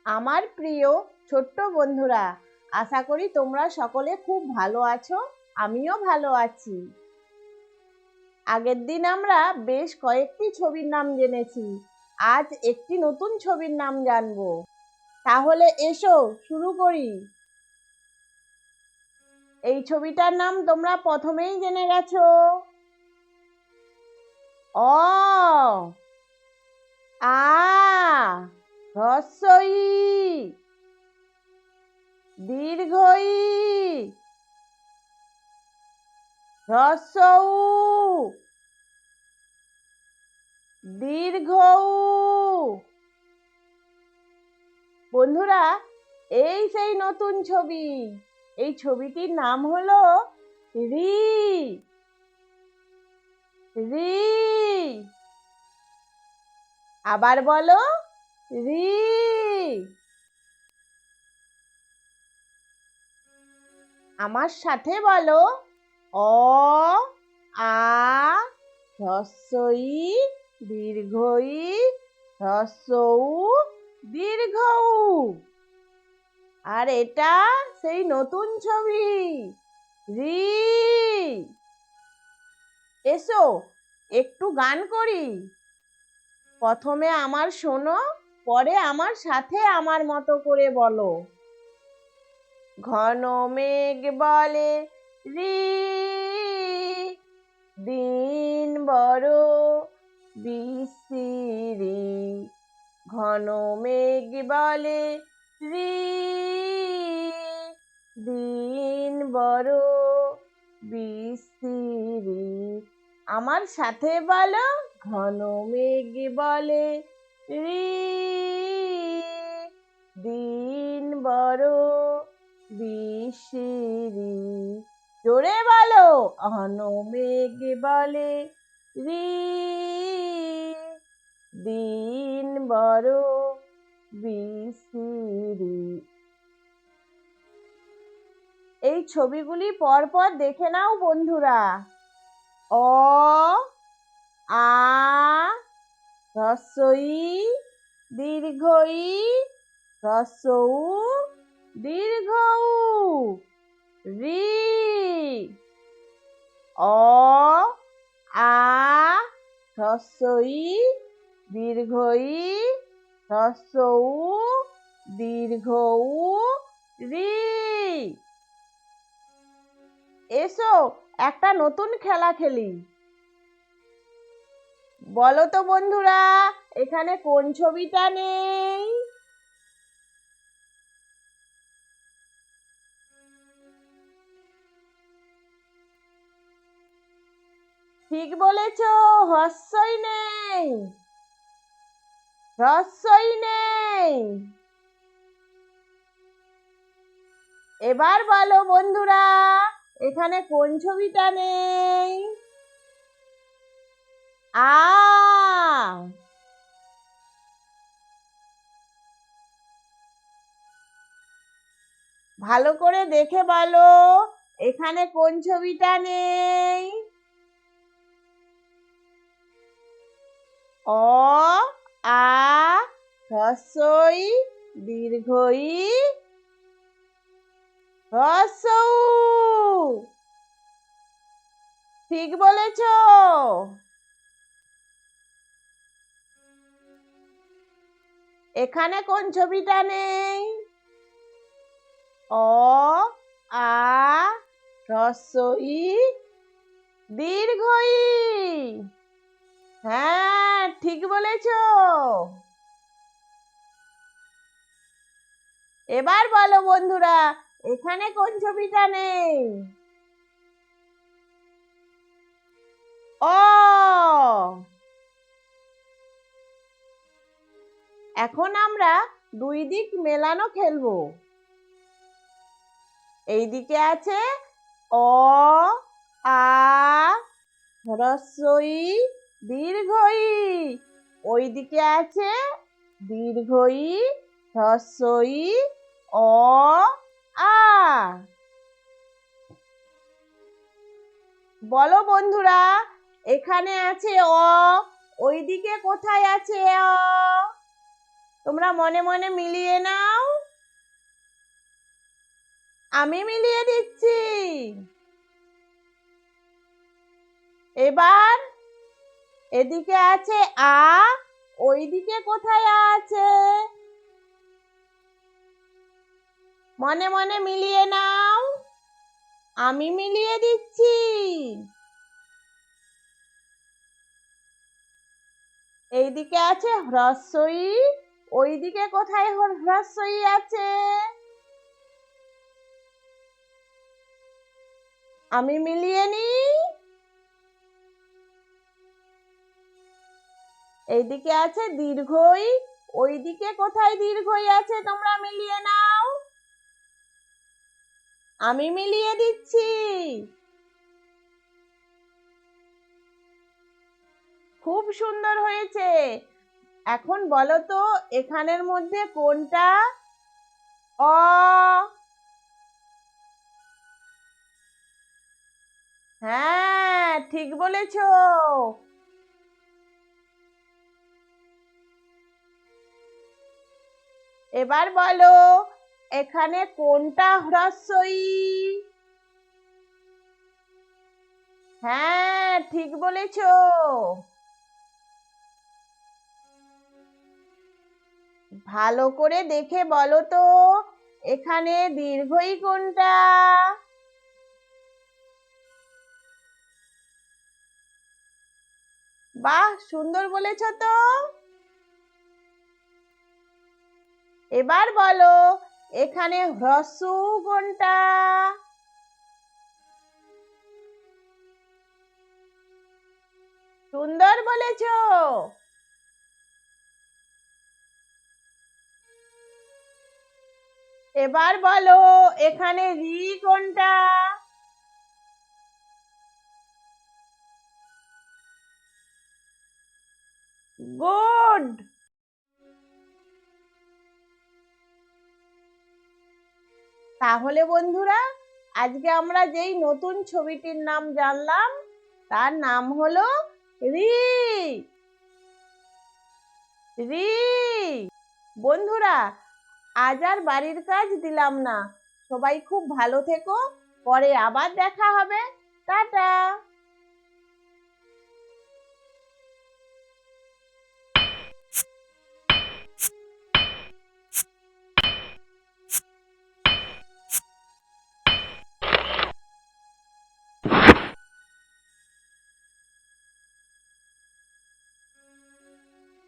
আমার প্রিয় ছোট্ট বন্ধুরা, আশা করি তোমরা সকলে খুব ভালো আছো। আমিও ভালো আছি। আগের দিন আমরা বেশ কয়েকটি ছবির নাম জেনেছি। আজ একটি নতুন ছবির নাম জানবো। তাহলে এসো শুরু করি। এই ছবিটার নাম তোমরা প্রথমেই জেনে গেছো। অ আ হ্রস্ব ই দীর্ঘ ই হ্রস্ব উ দীর্ঘ উ। বন্ধুরা, এই সেই নতুন ছবি। এই ছবিটির নাম হলো রি। রি। আবার বলো, রি। আমার সাথে বলো, অ আ হ্রস্ব ই দীর্ঘ ই হ্রস্ব উ দীর্ঘ উ। আর এটা সেই নতুন ছবি রি। এসো একটু গান করি। প্রথমে আমার শোনো, পরে আমার সাথে আমার মতো করে বলো। ঘন মেঘ বলে রি, দিন বড় বিশ্রী। ঘন মেঘ বলে রি, দিন বড় বিশ্রী। আমার সাথে বলো, ঘন মেঘ বলে রি, দিন বড় বিশ্রী। জোরে বলো, ঘন মেঘ বলে রি, দিন বড় বিশ্রী। এই ছবিগুলি পরপর দেখে নাও বন্ধুরা। অ আ হ্রস্ব ই দীর্ঘ ই হ্রস্ব উ দীর্ঘ উ। রি। অ আ হ্রস্ব ই দীর্ঘ ই হ্রস্ব উ দীর্ঘ উ রি। এসো একটা নতুন খেলা খেলি। বলো তো বন্ধুরা, এখানে কোন ছবিটা নেই? ঠিক বলেছ, হ্রস্বই নেই। হ্রস্বই নেই। এবার বলো বন্ধুরা, এখানে কোন ছবিটা নেই? আ। ভালো করে দেখে বলো, এখানে কোন ছবিটা নেই? অ আ হ্রস্ব ই দীর্ঘ ই হ্রস্ব উ। ঠিক বলেছ। এখানে কোন ছবিটা নেই? অ আ হ্রস্ব ই দীর্ঘ ই। হ্যাঁ, ঠিক বলেছ। এবার বলো বন্ধুরা, এখানে কোন ছবিটা নেই? অ। এখন আমরা দুই দিক মেলানো খেলবো। এই দিকে আছে অ আ হ্রস্ব ই দীর্ঘ ই, ওই দিকে আছে দীর্ঘ ই হ্রস্ব ই অ আ। বলো বন্ধুরা, এখানে আছে অ, ওইদিকে কোথায় আছে অ? তোমরা মনে মনে মিলিয়ে নাও, আমি মিলিয়ে দিচ্ছি। এবার এদিকে আছে আ, ওইদিকে কোথায় আছে? মনে মনে মিলিয়ে নাও, আমি মিলিয়ে দিচ্ছি। এইদিকে আছে হ্রস্ব ই, ওইদিকে কোথায় হ্রস্ব ই আছে? আমি মিলিয়ে নিই। এইদিকে আছে দীর্ঘ ই, ওইদিকে কোথায় দীর্ঘ ই আছে? তোমরা মিলিয়ে নাও, আমি মিলিয়ে দিচ্ছি। খুব সুন্দর হয়েছে। এখন বলো তো এখানের মধ্যে কোনটা অ? হ্যাঁ, ঠিক বলেছ। এবার বলো এখানে কোনটা হ্রস্ব ই? হ্যাঁ, ঠিক বলেছ। ভালো করে দেখে বলো তো এখানে দীর্ঘ ই কোনটা? বাহ, সুন্দর বলেছ তো। এবার বলো এখানে হ্রস্ব উ কোনটা? সুন্দর বলেছ। এবার বলো এখানে রি কোনটা? গুড। তাহলে বন্ধুরা আজকে আমরা যেই নতুন ছবিটির নাম জানলাম তার নাম হলো রি। রি। বন্ধুরা আজ আর বাড়ির কাজ দিলাম না, সবাই খুব ভালো থেকো, পরে আবার দেখা হবে। টাটা।